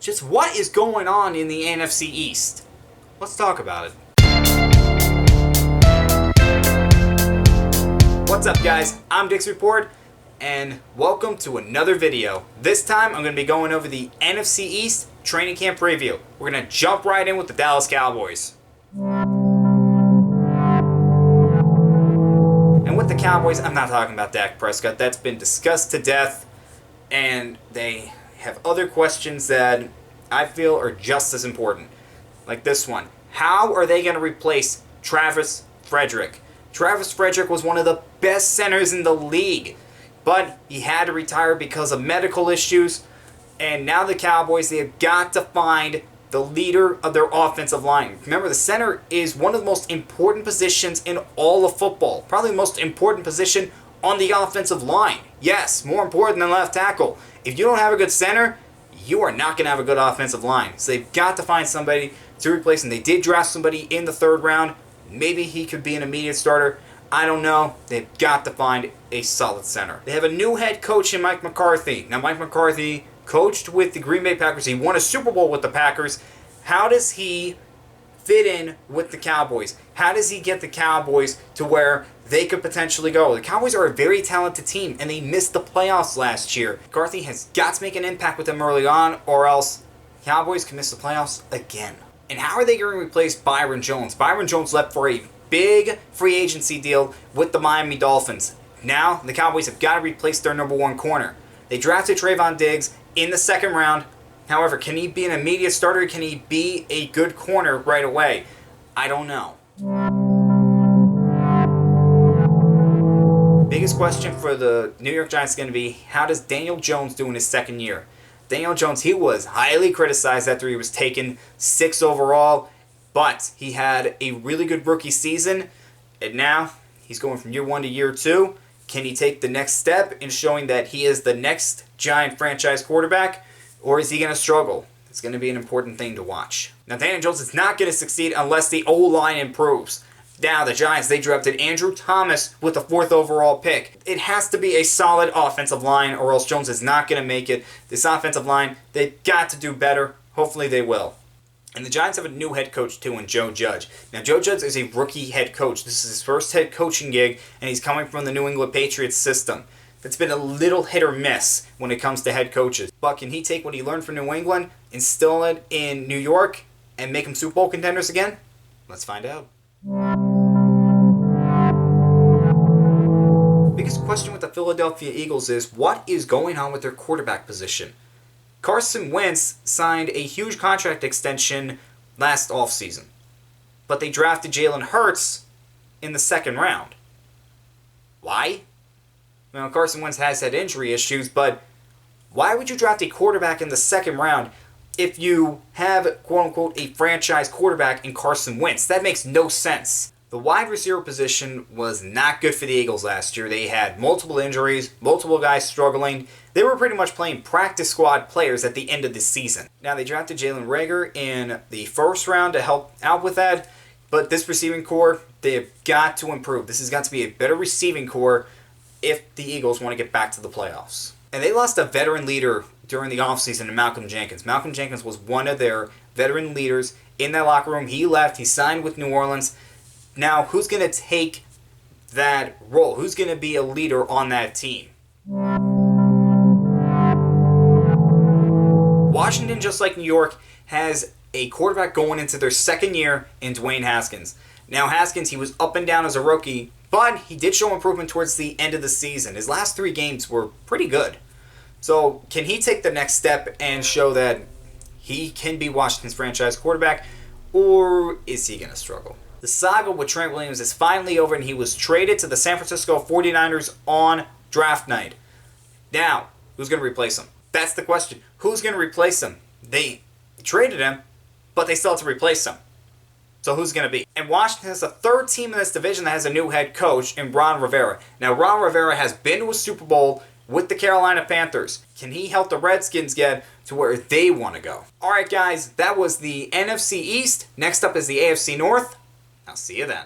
just what is going on in the NFC East? Let's talk about it. What's up, guys? I'm Dick's Report, and welcome to another video. This time, I'm going to be going over the NFC East training camp preview. We're going to jump right in with the Dallas Cowboys. And with the Cowboys, I'm not talking about Dak Prescott. That's been discussed to death, and they have other questions that I feel are just as important. Like this one. How are they going to replace Travis Frederick? Travis Frederick was one of the best centers in the league, but he had to retire because of medical issues, and now the Cowboys, they have got to find the leader of their offensive line. Remember, the center is one of the most important positions in all of football. Probably the most important position on the offensive line. Yes, more important than left tackle. If you don't have a good center, you are not going to have a good offensive line. So they've got to find somebody to replace him. They did draft somebody in the third round. Maybe he could be an immediate starter. I don't know. They've got to find a solid center. They have a new head coach in Mike McCarthy. Now, Mike McCarthy coached with the Green Bay Packers. He won a Super Bowl with the Packers. How does he fit in with the Cowboys? How does he get the Cowboys to where they could potentially go? The Cowboys are a very talented team, and they missed the playoffs last year. McCarthy has got to make an impact with them early on, or else Cowboys can miss the playoffs again. And how are they going to replace Byron Jones? Byron Jones left for a big free agency deal with the Miami Dolphins. Now, the Cowboys have got to replace their number one corner. They drafted Trayvon Diggs in the second round. However, can he be an immediate starter? Can he be a good corner right away? I don't know. Biggest question for the New York Giants is going to be, how does Daniel Jones do in his second year? Daniel Jones, he was highly criticized after he was taken 6th overall, but he had a really good rookie season, and now he's going from year 1 to year 2. Can he take the next step in showing that he is the next Giant franchise quarterback, or is he going to struggle? It's going to be an important thing to watch. Now, Daniel Jones is not going to succeed unless the O-line improves. Now, the Giants, they drafted Andrew Thomas with the 4th overall pick. It has to be a solid offensive line, or else Jones is not going to make it. This offensive line, they've got to do better. Hopefully they will. And the Giants have a new head coach, too, in Joe Judge. Now, Joe Judge is a rookie head coach. This is his first head coaching gig, and he's coming from the New England Patriots system. It's been a little hit or miss when it comes to head coaches. But can he take what he learned from New England, instill it in New York, and make them Super Bowl contenders again? Let's find out. Biggest question with the Philadelphia Eagles is, what is going on with their quarterback position? Carson Wentz signed a huge contract extension last offseason, but they drafted Jalen Hurts in the second round. Why? Well, Carson Wentz has had injury issues, but why would you draft a quarterback in the second round if you have, quote-unquote, a franchise quarterback in Carson Wentz? That makes no sense. The wide receiver position was not good for the Eagles last year. They had multiple injuries, multiple guys struggling. They were pretty much playing practice squad players at the end of the season. Now, they drafted Jalen Reagor in the first round to help out with that, but this receiving core, they have got to improve. This has got to be a better receiving core if the Eagles want to get back to the playoffs. And they lost a veteran leader during the offseason to Malcolm Jenkins. Malcolm Jenkins was one of their veteran leaders in that locker room. He left. He signed with New Orleans. Now, who's going to take that role? Who's going to be a leader on that team? Washington, just like New York, has a quarterback going into their second year in Dwayne Haskins. Now, Haskins, he was up and down as a rookie, but he did show improvement towards the end of the season. His last 3 games were pretty good. So, can he take the next step and show that he can be Washington's franchise quarterback, or is he going to struggle? The saga with Trent Williams is finally over, and he was traded to the San Francisco 49ers on draft night. Now, who's going to replace him? That's the question. Who's going to replace him? They traded him, but they still have to replace him. So who's going to be? And Washington has a third team in this division that has a new head coach in Ron Rivera. Now, Ron Rivera has been to a Super Bowl with the Carolina Panthers. Can he help the Redskins get to where they want to go? All right, guys, that was the NFC East. Next up is the AFC North. I'll see you then.